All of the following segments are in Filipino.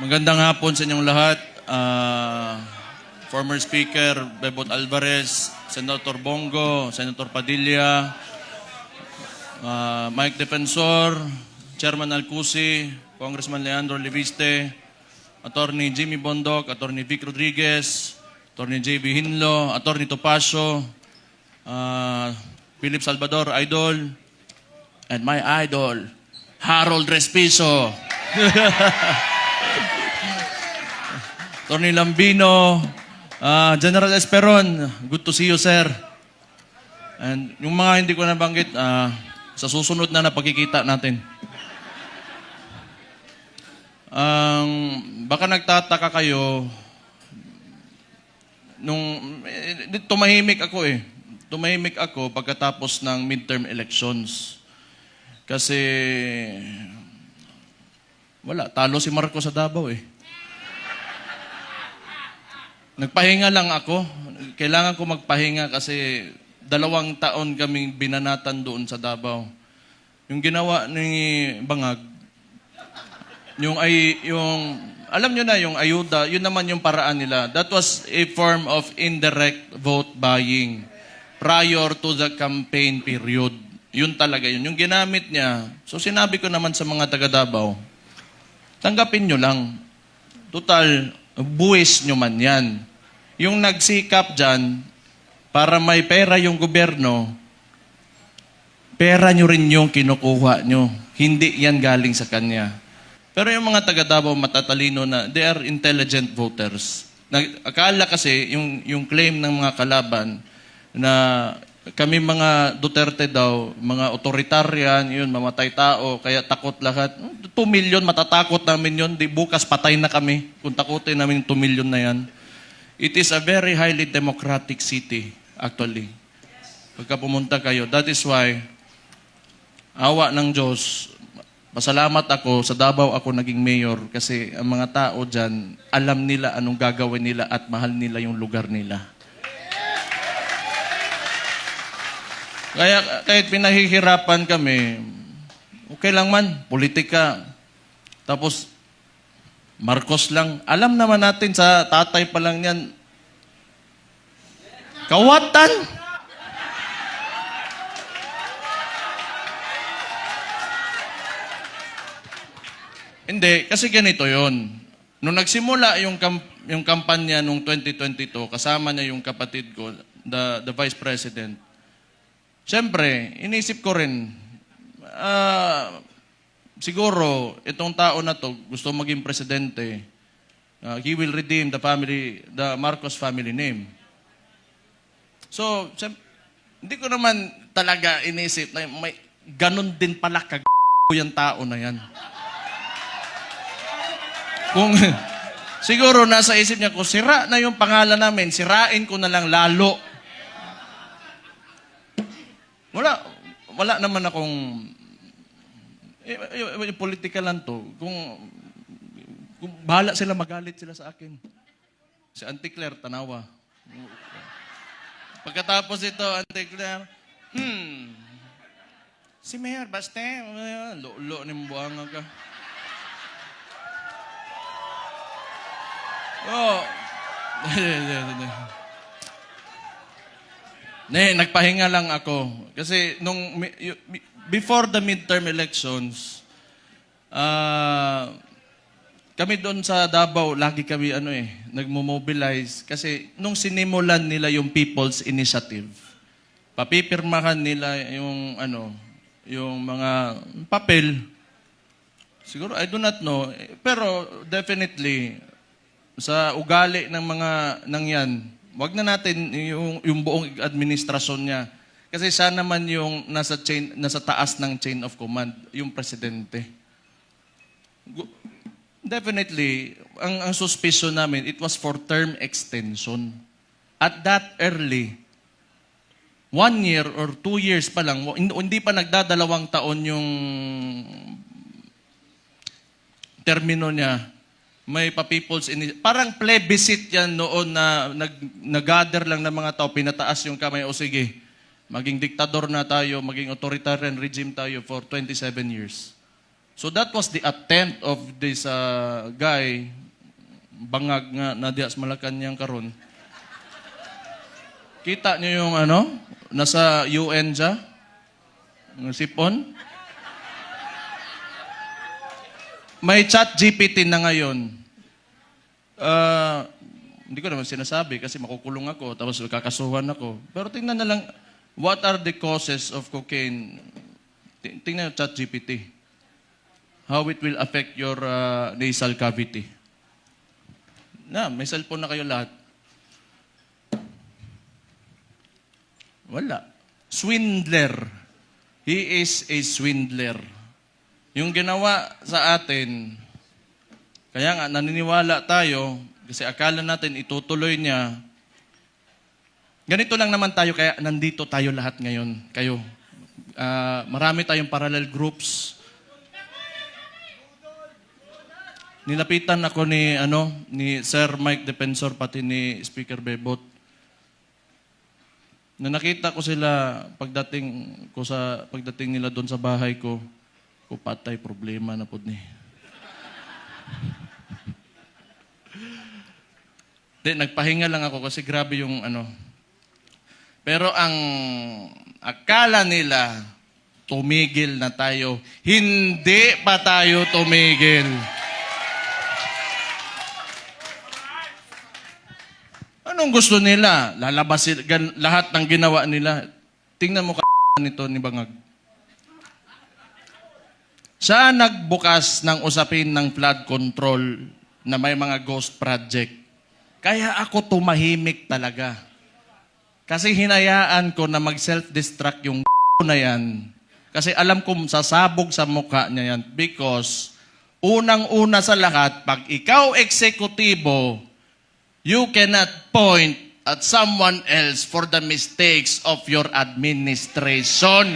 Magandang hapon sa inyong lahat. Former Speaker Bebot Alvarez, Senator Bongo, Senator Padilla, Mike Defensor, Chairman Alcusi, Congressman Leandro Leviste, Attorney Jimmy Bondoc, Attorney Vic Rodriguez, Attorney J.B. Hinlo, Attorney Topacio, Philip Salvador, Idol, and my idol, Harold Respiso. Attorney Lambino, General Esperon, good to see you, sir. And yung mga hindi ko nabanggit, sa susunod na pagkikita natin. Baka nagtataka kayo, tumahimik ako eh. Tumahimik ako pagkatapos ng midterm elections. Kasi, wala, talo si Marcos sa Davao eh. Nagpahinga lang ako. Kailangan ko magpahinga kasi 2 taon kaming binanatan doon sa Davao. Yung ginawa ni Bangag, alam nyo na, yung ayuda, yun naman yung paraan nila. That was a form of indirect vote buying prior to the campaign period. Yun talaga yun. Yung ginamit niya. So sinabi ko naman sa mga taga Davao, tanggapin nyo lang. Total, buwis nyo man yan. Yung nagsikap dyan, para may pera yung gobyerno, pera nyo rin yung kinukuha nyo. Hindi yan galing sa kanya. Pero yung mga taga Davao matatalino na, they are intelligent voters. Akala kasi, yung claim ng mga kalaban, na kami mga Duterte daw, mga authoritarian, yun, mamatay tao, kaya takot lahat. 2 million, matatakot namin yun. Di bukas, patay na kami. Kung takutin namin 2 million na yan. It is a very highly democratic city, actually. Pagka pumunta kayo. That is why, awa ng Diyos, pasalamat ako, sa Davao ako naging mayor kasi ang mga tao dyan, alam nila anong gagawin nila at mahal nila yung lugar nila. Kaya kahit pinahihirapan kami, okay lang man, politika. Tapos, Marcos lang. Alam naman natin sa tatay pa lang yan, kawatan. Hindi, kasi ganito yon. Nung nagsimula yung kampanya nung 2022, kasama niya yung kapatid ko, the Vice President, siyempre, inisip ko rin, siguro, itong tao na to, gusto maging presidente, he will redeem the Marcos family name. So, hindi ko naman talaga inisip na may ganun din pala yung tao na yan. Kung siguro nasa isip niya, kung sira na yung pangalan namin, sirain ko na lang lalo. Wala naman akong politika lang to. Kung bahala sila, magalit sila sa akin. Si Auntie Claire, tanawa. Pagkatapos ito, Auntie Claire, si Mayor, basta, lo ni mbuanga ka. Oh. Nagpahinga lang ako. Kasi before the midterm elections, kami doon sa Davao, lagi kami nagmo-mobilize. Kasi nung sinimulan nila yung People's Initiative, papipirmahan nila yung mga papel. Siguro, I do not know. Pero definitely, sa ugali ng mga nangyan, wag na natin yung buong administrasyon niya. Kasi siya naman yung nasa taas ng chain of command, yung presidente. Definitely, ang suspicion namin, it was for term extension. At that early, 1 year or 2 years pa lang, hindi pa nagdadalawang taon yung termino niya, may pa-people's parang plebiscite yan noon na nag-gather lang ng mga tao, pinataas yung kamay, o sige, maging diktador na tayo, maging authoritarian regime tayo for 27 years. So that was the attempt of this guy, bangag nga na diya sa Malacanang karon. Kita niyo yung nasa UN siya, sipon. May chat GPT na ngayon. Hindi ko naman sinasabi kasi makukulong ako, tapos kakasuhan ako. Pero tingnan na lang, what are the causes of cocaine? Tingnan yung chat GPT. How it will affect your nasal cavity. May cellphone na kayo lahat. Wala. Swindler. He is a swindler. Yung ginawa sa atin, kaya nga naniniwala tayo, kasi akala natin itutuloy niya. Ganito lang naman tayo, kaya nandito tayo lahat ngayon. Kayo. Marami tayong parallel groups. Nilapitan ako ni Sir Mike Defensor, pati ni Speaker Bebot. Na nakita ko sila pagdating nila doon sa bahay ko, patay problema na pud ni. Nagpahinga lang ako kasi grabe yung Pero ang akala nila, tumigil na tayo. Hindi pa tayo tumigil. Anong gusto nila? Lalabas lahat ng ginawa nila. Tingnan mo nito ni Bangag. Siya nagbukas ng usapin ng flood control na may mga ghost project. Kaya ako tumahimik talaga. Kasi hinayaan ko na mag-self-destruct yung na yan. Kasi alam ko sasabog sa mukha niya yan. Because unang-una sa lahat, pag ikaw eksekutibo, you cannot point at someone else for the mistakes of your administration.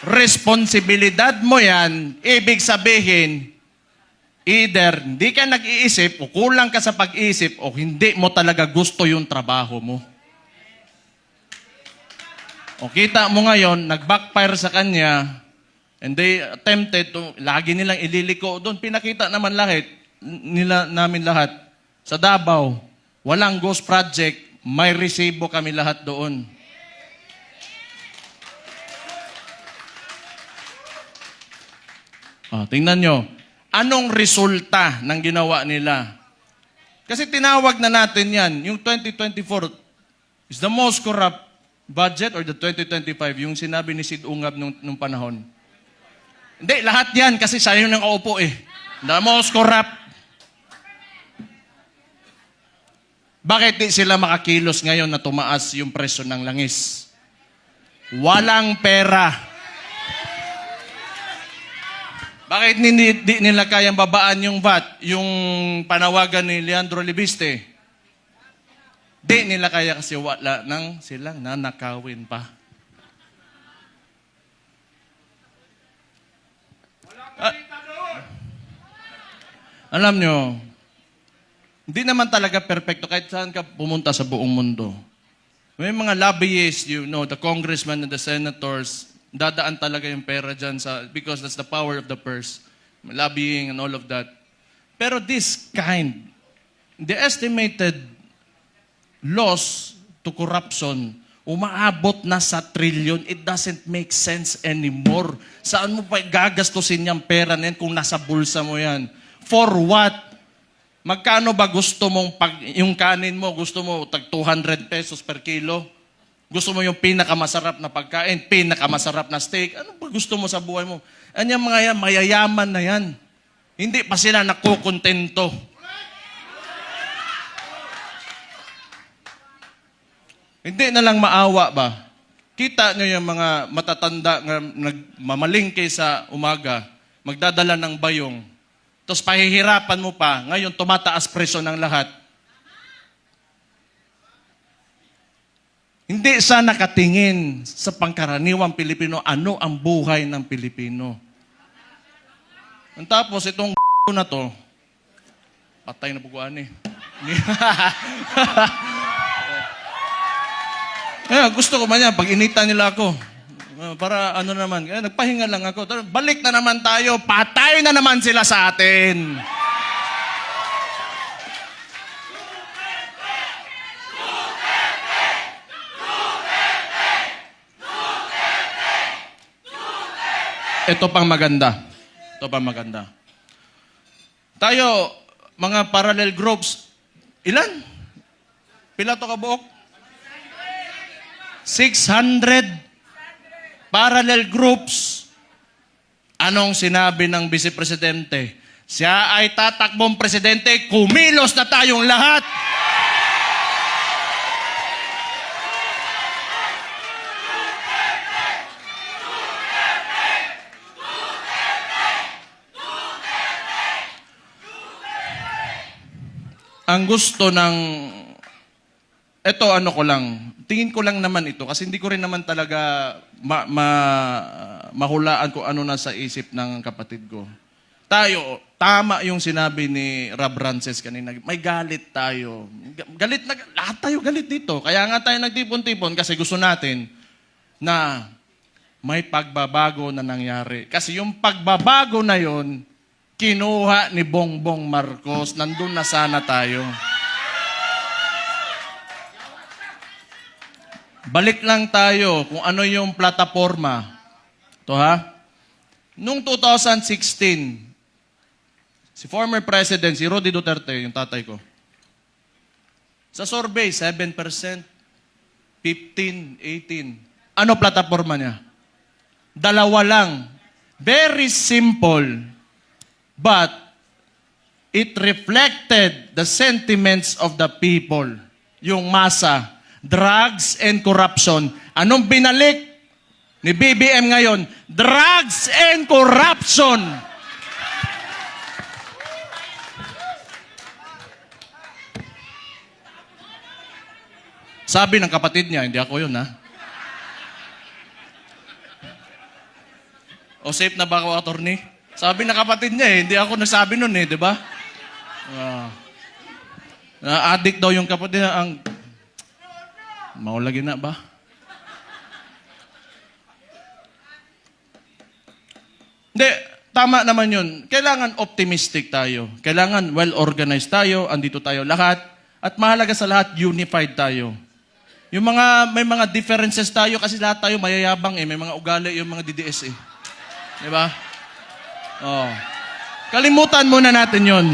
Responsibilidad mo yan, ibig sabihin, either hindi ka nag-iisip o kulang ka sa pag-iisip o hindi mo talaga gusto yung trabaho mo. O kita mo ngayon, nag-backfire sa kanya, and they attempted to, lagi nilang ililiko doon. Pinakita naman namin lahat. Sa Davao, walang ghost project, may resibo kami lahat doon. Tingnan nyo. Anong resulta ng ginawa nila? Kasi tinawag na natin yan. Yung 2024 is the most corrupt budget or the 2025, yung sinabi ni Sid Ungab nung panahon. Hindi, lahat yan kasi siya yung nakaupo eh. The most corrupt. Bakit di sila makakilos ngayon na tumaas yung presyo ng langis? Walang pera. Bakit di nila kayang babaan yung VAT, yung panawagan ni Leandro Libiste? Di nila kaya kasi wala nang silang nanakawin pa. Alam nyo, hindi naman talaga perfecto kahit saan ka pumunta sa buong mundo. May mga lobbyists, the congressmen and the senators, dadaan talaga yung pera dyan because that's the power of the purse. Lobbying and all of that. Pero the estimated loss to corruption, umaabot na sa trillion. It doesn't make sense anymore. Saan mo pa gagastusin yung pera na yan kung nasa bulsa mo yan? For what? Magkano ba gusto mong, yung kanin mo, gusto mo tag 200 pesos per kilo? Gusto mo yung pinakamasarap na pagkain, pinakamasarap na steak? Ano ba gusto mo sa buhay mo? Anyang mga yan, mayayaman na yan. Hindi pa sila nakukontento. Hindi na lang maawa ba? Kita nyo yung mga matatanda na nagmamalingke sa umaga, magdadala ng bayong, tapos pahihirapan mo pa, ngayon tumataas presyo ng lahat. Hindi sa nakatingin sa pangkaraniwang Pilipino, ano ang buhay ng Pilipino. Ang tapos, itong na to, patay na buguan eh. Gusto ko man yan, pag inita nila ako, Para ano naman, nagpahinga lang ako. Balik na naman tayo, patay na naman sila sa atin. Ito pang maganda. Ito pang maganda. Tayo, mga parallel groups, ilan? Pila to kabuok? 600 parallel groups. Anong sinabi ng Vice Presidente? Siya ay tatakbong presidente, kumilos na tayong lahat. Ang gusto ng... Ito ano ko lang, tingin ko lang naman ito kasi hindi ko rin naman talaga mahulaan kung ano nasa isip ng kapatid ko. Tayo, tama yung sinabi ni Rob Rances kanina, may galit tayo. Galit na, lahat tayo galit dito. Kaya nga tayo nagtipon-tipon kasi gusto natin na may pagbabago na nangyari. Kasi yung pagbabago na yon kinuha ni Bongbong Marcos. Nandun na sana tayo. Balik lang tayo kung ano yung plataforma. Ito ha. Noong 2016, si former President, si Roddy Duterte, yung tatay ko, sa survey, 7%, 15, 18. Ano plataforma niya? Dalawa lang. Very simple. But it reflected the sentiments of the people. Yung masa. Drugs and corruption. Anong binalik ni BBM ngayon? Drugs and corruption. Sabi ng kapatid niya, hindi ako yun ha. O safe na ba ako, attorney? Sabi ng kapatid niya hindi ako nasabi nun di ba? Na-addict daw yung kapatid niya, ang maulagi na ba? Hindi, tama naman yun. Kailangan optimistic tayo. Kailangan well-organized tayo, andito tayo lahat. At mahalaga sa lahat, unified tayo. Yung may mga differences tayo kasi lahat tayo mayayabang may mga ugali yung mga DDS Di ba? Oh. Kalimutan muna natin yun.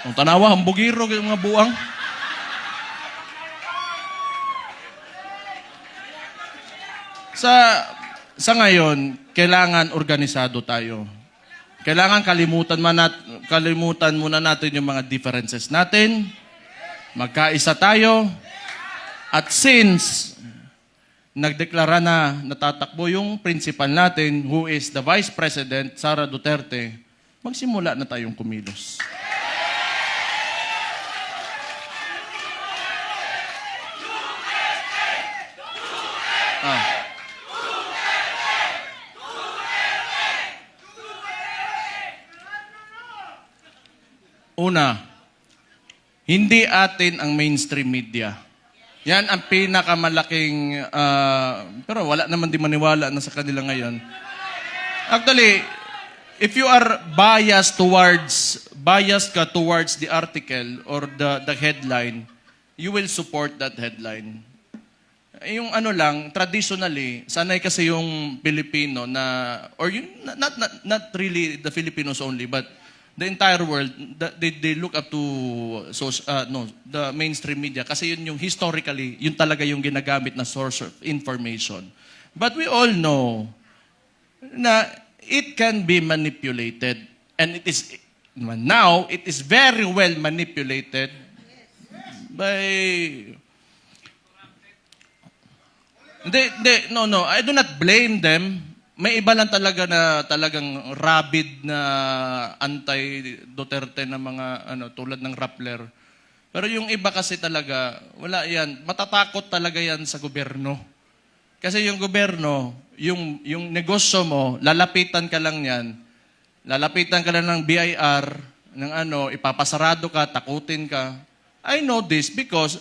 Kung tanawa, hambugiro, yung mga buang. Sa ngayon, kailangan organisado tayo. Kailangan kalimutan muna natin yung mga differences natin. Magkaisa tayo. At since nagdeklara na natatakbo yung principal natin, who is the Vice President, Sara Duterte, magsimula na tayong kumilos. Una, hindi atin ang mainstream media. Yan ang pinakamalaking, pero wala naman di maniwala na sa kanila ngayon. Actually, if you are biased ka towards the article or the headline, you will support that headline. Yung ano lang, traditionally, sanay kasi yung Pilipino na, or yung, not really the Filipinos only, but the entire world, they look up to the mainstream media kasi yun yung historically, yun talaga yung ginagamit na source of information. But we all know na it can be manipulated. And it is, now, it is very well manipulated by... No, I do not blame them. May iba lang talaga na talagang rabid na anti-Duterte na mga tulad ng Rappler. Pero yung iba kasi talaga, wala yan. Matatakot talaga yan sa gobyerno. Kasi yung gobyerno, yung negosyo mo, lalapitan ka lang yan. Lalapitan ka lang ng BIR, ng ipapasarado ka, takutin ka. I know this because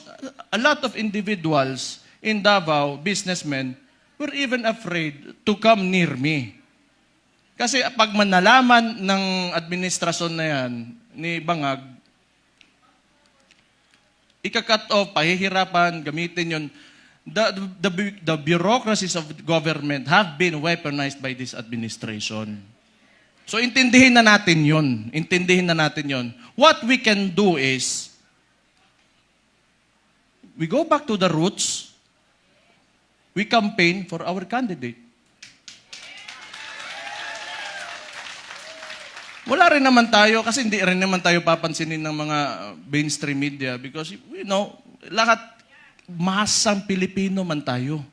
a lot of individuals in Davao, businessmen, were even afraid to come near me. Kasi pag manalaman ng administrasyon na yan, ni Bangag, ika-cut off, pahihirapan, gamitin yun. The bureaucracies of government have been weaponized by this administration. So intindihin na natin yun. Intindihin na natin yun. What we can do is, we go back to the roots, we campaign for our candidate. Wala rin naman tayo, kasi hindi rin naman tayo papansinin ng mga mainstream media because, lahat, masang Pilipino man tayo.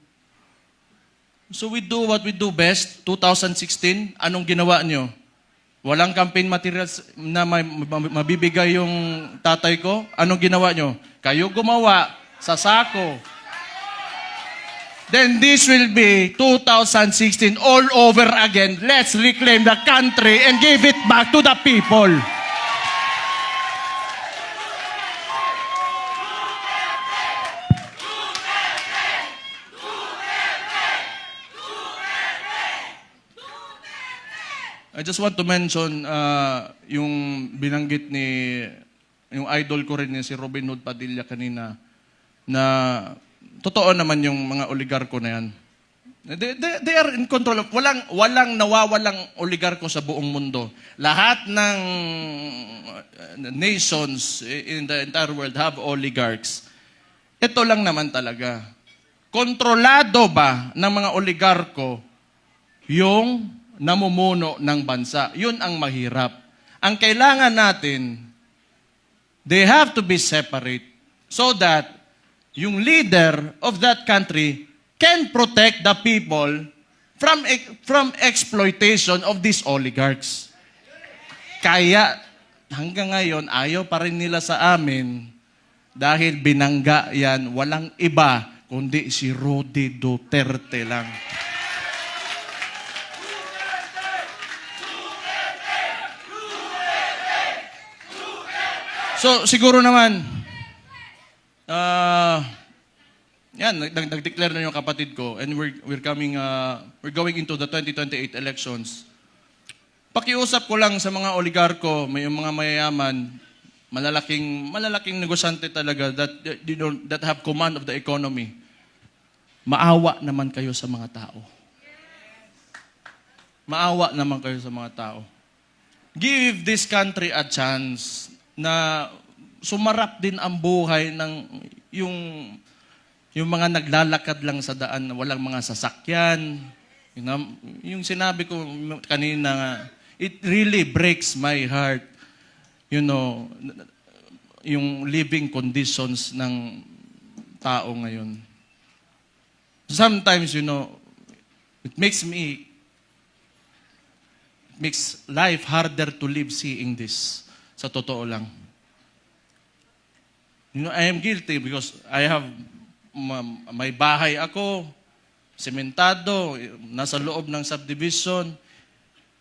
So we do what we do best. 2016, anong ginawa nyo? Walang campaign materials na mabibigay yung tatay ko? Anong ginawa nyo? Kayo gumawa sa sako. Then this will be 2016 all over again. Let's reclaim the country and give it back to the people. I just want to mention yung binanggit yung idol ko rin si Robin Hood Padilla kanina na totoo naman yung mga oligarko na yan. They are in control of, walang nawawalang oligarko sa buong mundo. Lahat ng nations in the entire world have oligarchs. Ito lang naman talaga. Kontrolado ba ng mga oligarko yung namumuno ng bansa? Yun ang mahirap. Ang kailangan natin, they have to be separate so that yung leader of that country can protect the people from exploitation of these oligarchs. Kaya hanggang ngayon, ayaw pa rin nila sa amin dahil binangga yan, walang iba kundi si Rody Duterte lang. So, siguro naman, yan, nag-declare na yung kapatid ko and we're going into the 2028 elections. Pakiusap ko lang sa mga oligarko, may mga mayayaman, malalaking negosyante talaga that have command of the economy. Maawa naman kayo sa mga tao. Maawa naman kayo sa mga tao. Give this country a chance na sumarap din ang buhay ng yung mga naglalakad lang sa daan na walang mga sasakyan. Yung sinabi ko kanina, it really breaks my heart. Yung living conditions ng tao ngayon. Sometimes, it makes life harder to live seeing this. Sa totoo lang. I am guilty because I have may bahay ako, sementado, nasa loob ng subdivision.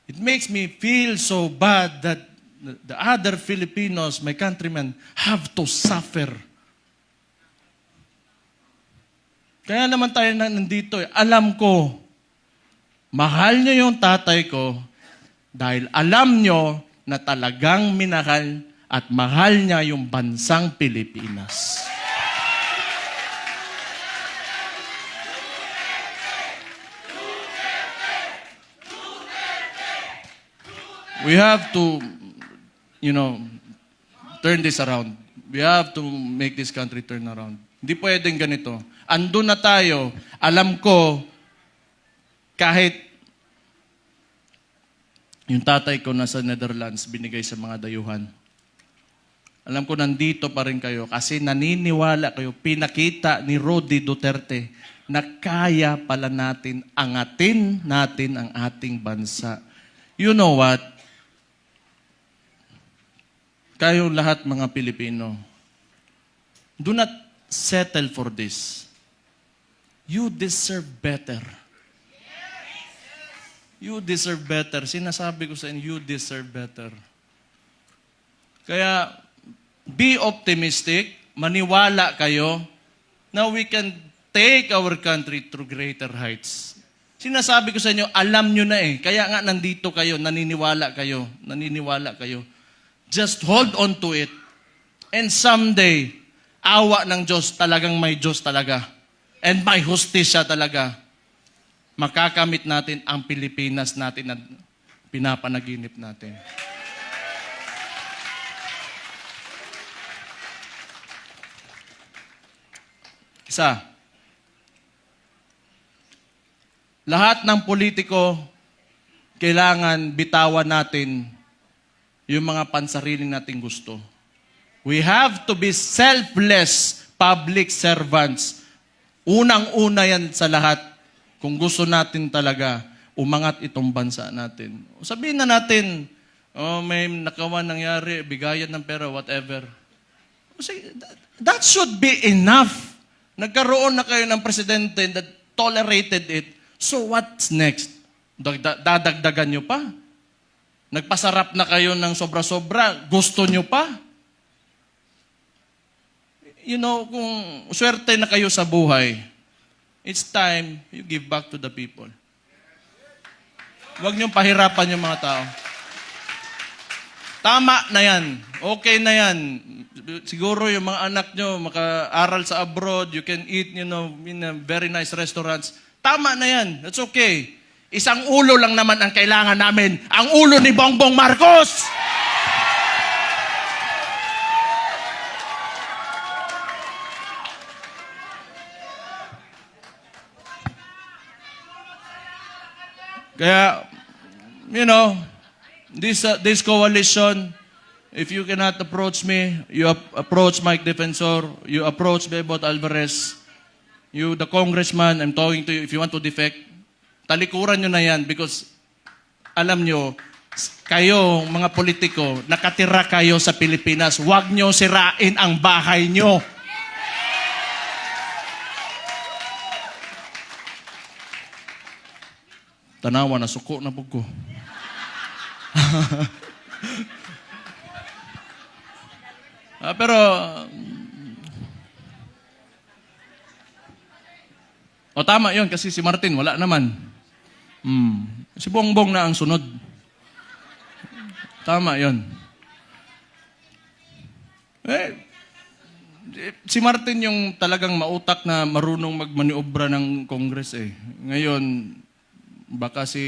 It makes me feel so bad that the other Filipinos, my countrymen, have to suffer. Kaya naman tayo nandito. Alam ko, mahal nyo yung tatay ko dahil alam nyo na talagang minahal at mahal niya yung bansang Pilipinas. We have to, turn this around. We have to make this country turn around. Hindi pwedeng ganito. Andun na tayo. Alam ko, kahit yung tatay ko nasa Netherlands, binigay sa mga dayuhan. Alam ko nandito pa rin kayo kasi naniniwala kayo, pinakita ni Rody Duterte na kaya pala natin angatin natin ang ating bansa. You know what? Kayo lahat mga Pilipino, do not settle for this. You deserve better. You deserve better. Sinasabi ko sa inyo, you deserve better. Kaya, be optimistic, maniwala kayo na we can take our country to greater heights. Sinasabi ko sa inyo, alam nyo na eh. Kaya nga nandito kayo, naniniwala kayo. Just hold on to it. And someday, awa ng Diyos, talagang may Diyos talaga. And may hustisya talaga. Makakamit natin ang Pilipinas natin na pinapanaginip natin. Isa, lahat ng politiko, kailangan bitawan natin yung mga pansariling nating gusto. We have to be selfless public servants. Unang-una yan sa lahat kung gusto natin talaga umangat itong bansa natin. Sabihin na natin, may nakawan nangyari, bigayan ng pera, whatever. That should be enough. Nagkaroon na kayo ng presidente that tolerated it. So what's next? Dadagdagan nyo pa? Nagpasarap na kayo ng sobra-sobra, gusto nyo pa? You know, kung swerte na kayo sa buhay, it's time you give back to the people. Huwag niyong pahirapan yung mga tao. Tama na yan. Okay na yan. Siguro yung mga anak nyo maka-aral sa abroad, you can eat, in a very nice restaurants. Tama na yan. That's okay. Isang ulo lang naman ang kailangan namin. Ang ulo ni Bongbong Marcos! Kaya, this coalition, if you cannot approach me, you approach Mike Defensor, you approach Bebot Alvarez, you, the congressman, I'm talking to you, if you want to defect, talikuran nyo na yan because alam nyo, kayo, mga politiko, nakatira kayo sa Pilipinas, huwag nyo sirain ang bahay nyo. Tanawa, nasuko na po ko. Pero, tama yon kasi si Martin, wala naman. Si Bongbong na ang sunod. Tama yon. Si Martin yung talagang mautak na marunong magmaniobra ng Congress eh. Ngayon, baka si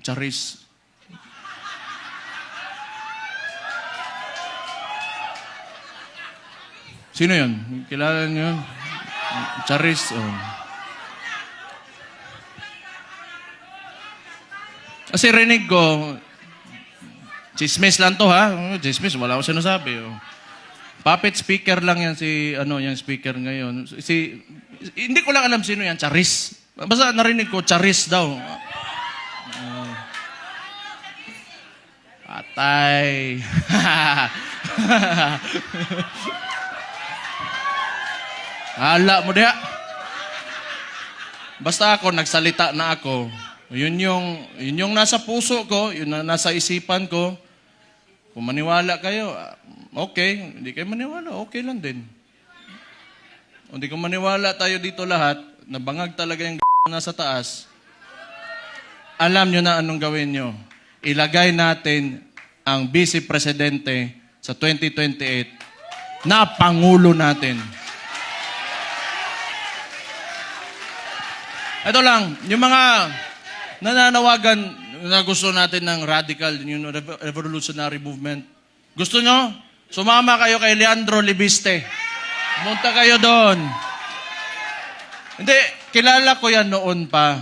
Charis. Sino yun? Kilala niyo yun? Charis. Kasi rinig ko, chismis lang to ha. Chismis, wala ko sinasabi. Puppet speaker lang yan yung speaker ngayon. Hindi ko lang alam sino yan, Charis. Basta narinig ko, Charis daw. Patay. Hala mo diya. Basta ako, nagsalita na ako. Yun yung nasa puso ko, yun na nasa isipan ko. Kung maniwala kayo, okay. Hindi kayo maniwala, okay lang din. Kung hindi ko maniwala tayo dito lahat, nabangag talaga yung nasa taas, alam nyo na anong gawin nyo. Ilagay natin ang Vice Presidente sa 2028 na Pangulo natin. Ito lang, yung mga nananawagan na gusto natin ng radical, revolutionary movement. Gusto nyo? Sumama kayo kay Leandro Libiste. Pumunta kayo doon. Hindi, kilala ko yan noon pa.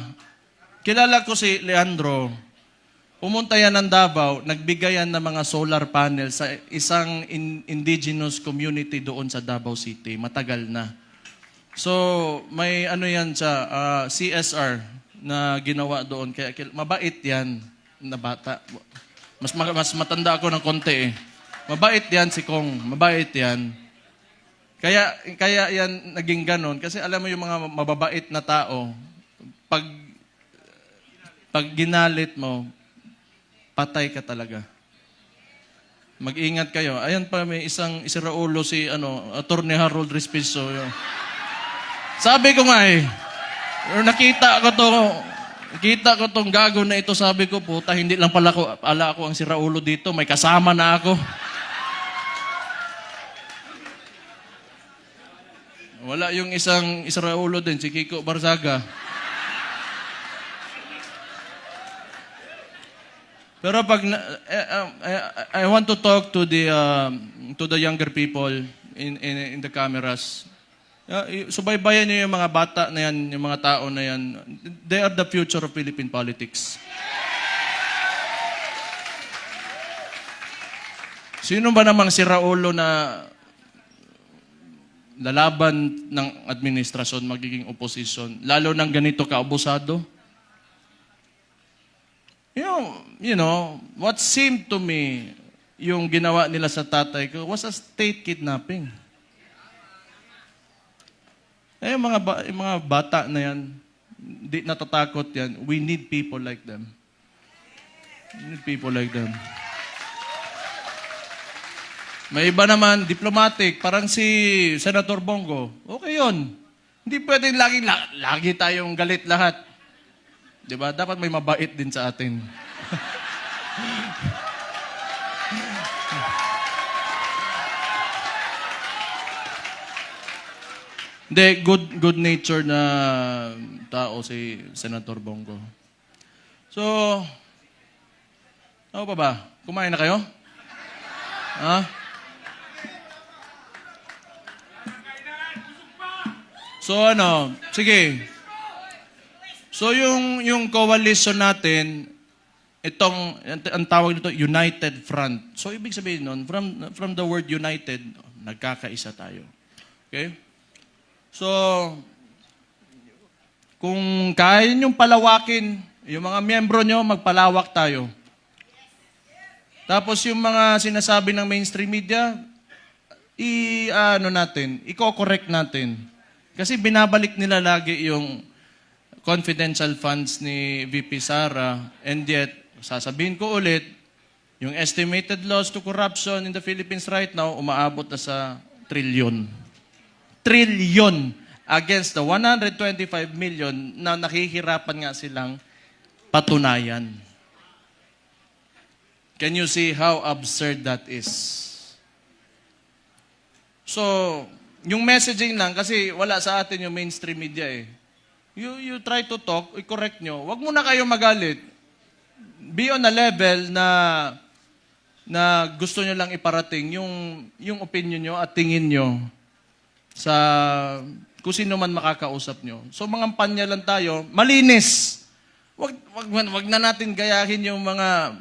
Kilala ko si Leandro. Pumunta yan ng Davao, nagbigay yan ng mga solar panel sa isang indigenous community doon sa Davao City. Matagal na. So, may yan sa CSR na ginawa doon. Kaya mabait yan na bata. Mas matanda ako ng konti eh. Mabait yan si Kong. Mabait yan. Kaya yan naging ganon. Kasi alam mo yung mga mababait na tao, pag ginalit mo, patay ka talaga. Mag-ingat kayo. Ayan pa, may isang Raulo si Attorney Harold Respiso. Sabi ko nga eh, nakita ko tong gago na ito, sabi ko, puta, hindi lang pala ako ang si Raulo dito, may kasama na ako. Wala yung isang Raulo din, si Kiko Barzaga. Pero pag I want to talk to the younger people in the cameras. Subaybayan niyo yung mga bata na yan, yung mga tao na yan. They are the future of Philippine politics. Sino ba namang si Raulo na lalaban ng administrasyon, magiging opposition, lalo ng ganito kaabusado? You know, what seemed to me, yung ginawa nila sa tatay ko, was a state kidnapping. Yung mga bata na yan, di natatakot yan. We need people like them. We need people like them. May iba naman, diplomatic, parang si Senator Bongo. Okay yun. Hindi pwedeng lagi tayong galit lahat. Diba? Dapat may mabait din sa atin. Hindi, good nature na tao si Senator Bongo. So, ano pa ba? Kumain na kayo? Ha? So sige. So yung coalition natin, ang tawag nito, United Front. So ibig sabihin nun, from the word united, nagkakaisa tayo. Okay? So, kung kaya niyong palawakin, yung mga miyembro nyo, magpalawak tayo. Tapos yung mga sinasabi ng mainstream media, i-correct natin. Kasi binabalik nila lagi yung confidential funds ni VP Sara, and yet, sasabihin ko ulit, yung estimated loss to corruption in the Philippines right now, umaabot na sa trilyon. Trilyon against the 125 million na nakihirapan nga silang patunayan. Can you see how absurd that is? So, yung messaging lang, kasi wala sa atin yung mainstream media eh. You try to talk, i-correct nyo. Huwag muna kayo magalit. Be on a level na gusto nyo lang iparating yung opinion nyo at tingin nyo sa kung sino man makakausap nyo. So, mga panya lang tayo, malinis. Wag na natin gayahin yung mga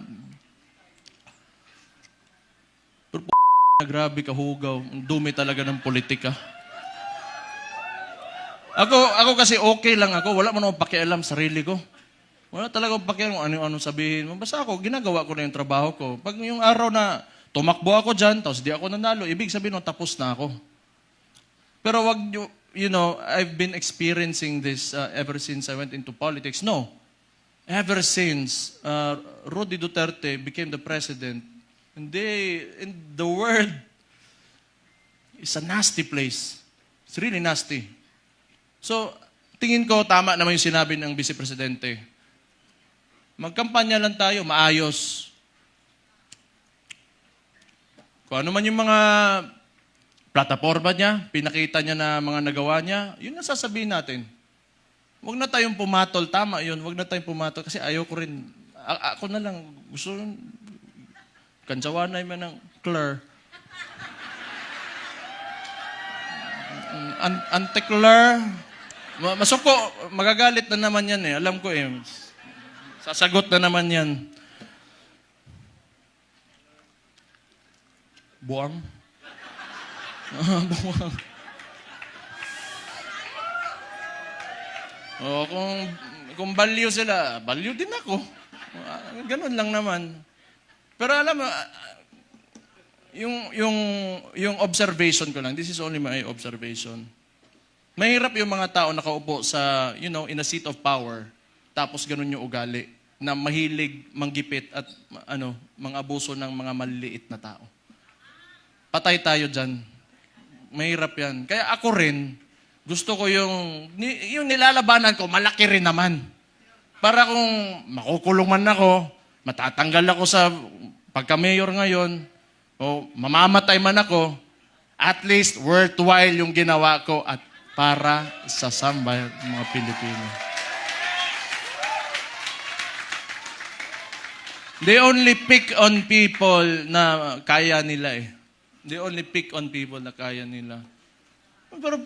grabe kahugaw. Ang dumi talaga ng politika. Ako kasi okay lang ako. Wala man akong pakialam sa sarili ko. Wala talaga akong pakialam kung ano sabihin. Basta ako, ginagawa ko na yung trabaho ko. Pag yung araw na tumakbo ako dyan, tapos di ako nanalo, ibig sabihin, tapos na ako. Pero wag nyo, I've been experiencing this ever since I went into politics. No. Ever since Rudy Duterte became the president, and the world is a nasty place. It's really nasty. So, tingin ko, tama naman yung sinabi ng Vice Presidente. Magkampanya lang tayo, maayos. Kung ano man yung mga plataforma niya, pinakita niya na mga nagawa niya, yun ang sasabihin natin. Huwag na tayong pumatol. Tama yun, huwag na tayong pumatol. Kasi ayoko rin. Ako na lang, gusto kansawanay man ng Claire. Ante-Claire. Masuko, magagalit na naman yan eh. Alam ko eh. Sasagot na naman yan. Buwang? Buwang. Kung baliw sila, baliw din ako. Ganun lang naman. Pero alam mo, yung observation ko lang, this is only my observation. Mahirap yung mga tao nakaupo sa, in a seat of power, tapos ganun yung ugali, na mahilig manggipit at mga abuso ng mga maliliit na tao. Patay tayo dyan. Mahirap yan. Kaya ako rin, Gusto ko yung nilalabanan ko, malaki rin naman. Para kung makukulong man ako, matatanggal ako sa pagka-mayor ngayon, o mamamatay man ako, at least worthwhile yung ginawa ko at para sa sambayan ng mga Pilipino. They only pick on people na kaya nila eh. They only pick on people na kaya nila. Pero,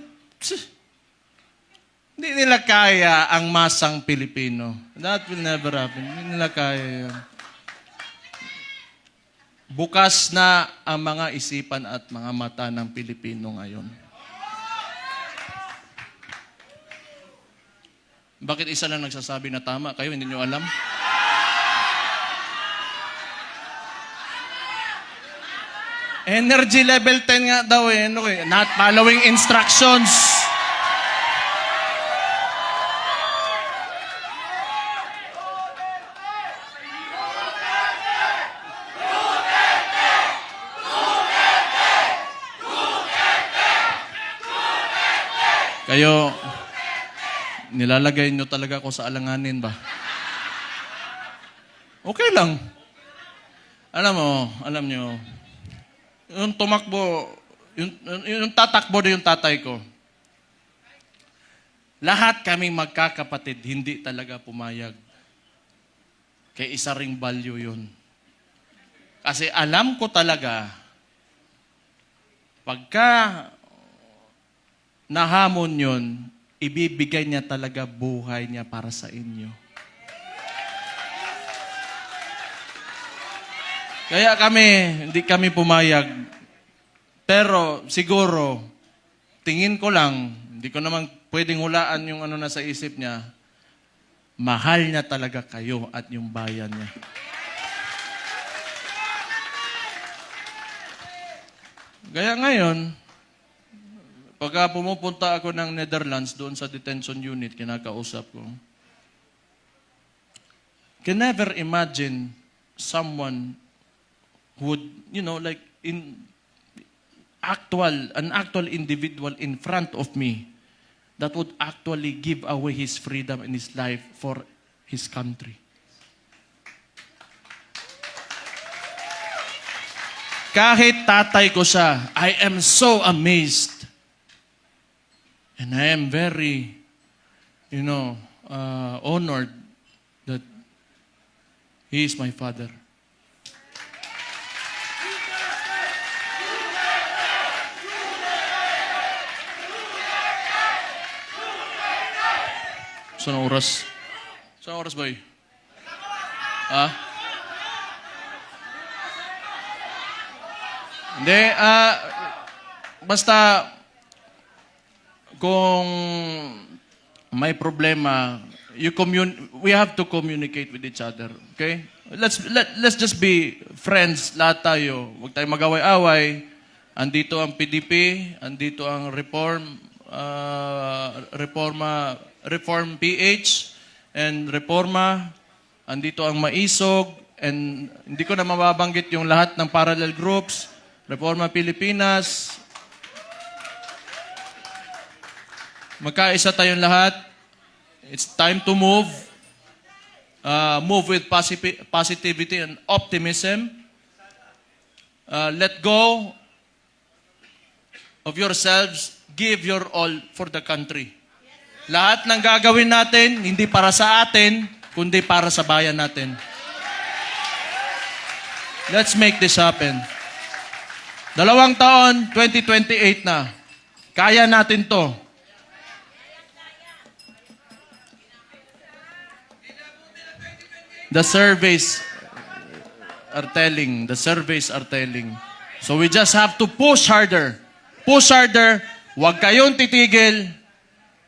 hindi nila kaya ang masang Pilipino. That will never happen. Hindi nila kaya yan. Bukas na ang mga isipan at mga mata ng Pilipino ngayon. Bakit isa lang nagsasabi na tama? Kayo, hindi nyo alam? Energy level 10 nga daw eh. Not following instructions. Kayo, nilalagay nyo talaga ako sa alanganin ba? Okay lang. Alam nyo, yung tumakbo, yung tatakbo na yung tatay ko, lahat kaming magkakapatid, hindi talaga pumayag. Kaya isa ring value yun. Kasi alam ko talaga, pagka nahamon yun, ibibigay niya talaga buhay niya para sa inyo. Kaya hindi kami pumayag. Pero siguro, tingin ko lang, hindi ko naman pwedeng hulaan yung na sa isip niya, mahal niya talaga kayo at yung bayan niya. Kaya ngayon, pagka pumupunta ako ng Netherlands doon sa detention unit, kinakausap ko, can never imagine someone who would, like an actual individual in front of me that would actually give away his freedom and his life for his country. Kahit tatay ko siya, I am so amazed. And I am very, honored that he is my father. Saan oras? Saan oras, boy? Hindi, basta kung may problema, we have to communicate with each other. Okay? Let's just be friends, lahat tayo. Huwag tayong mag-away-away. Andito ang PDP, andito ang Reform PH, and Reforma, andito ang Maisog, and hindi ko na mababanggit yung lahat ng parallel groups, Reforma Pilipinas. Magkaisa tayong lahat. It's time to move. Move with positivity and optimism. Let go of yourselves. Give your all for the country. Lahat ng gagawin natin, hindi para sa atin, kundi para sa bayan natin. Let's make this happen. 2 taon, 2028 na. Kaya natin to. The surveys are telling. So we just have to push harder. Push harder. Huwag kayong titigil.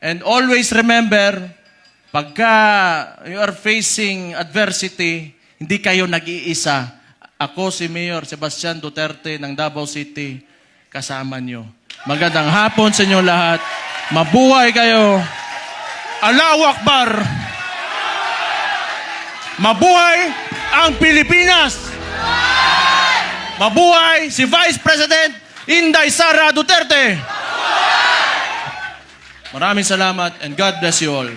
And always remember, pagka you are facing adversity, hindi kayo nag-iisa. Ako si Mayor Sebastian Duterte ng Davao City, kasama nyo. Magandang hapon sa inyo lahat. Mabuhay kayo. Allahu Akbar! Mabuhay ang Pilipinas! Mabuhay si Vice President Inday Sara Duterte! Maraming salamat and God bless you all.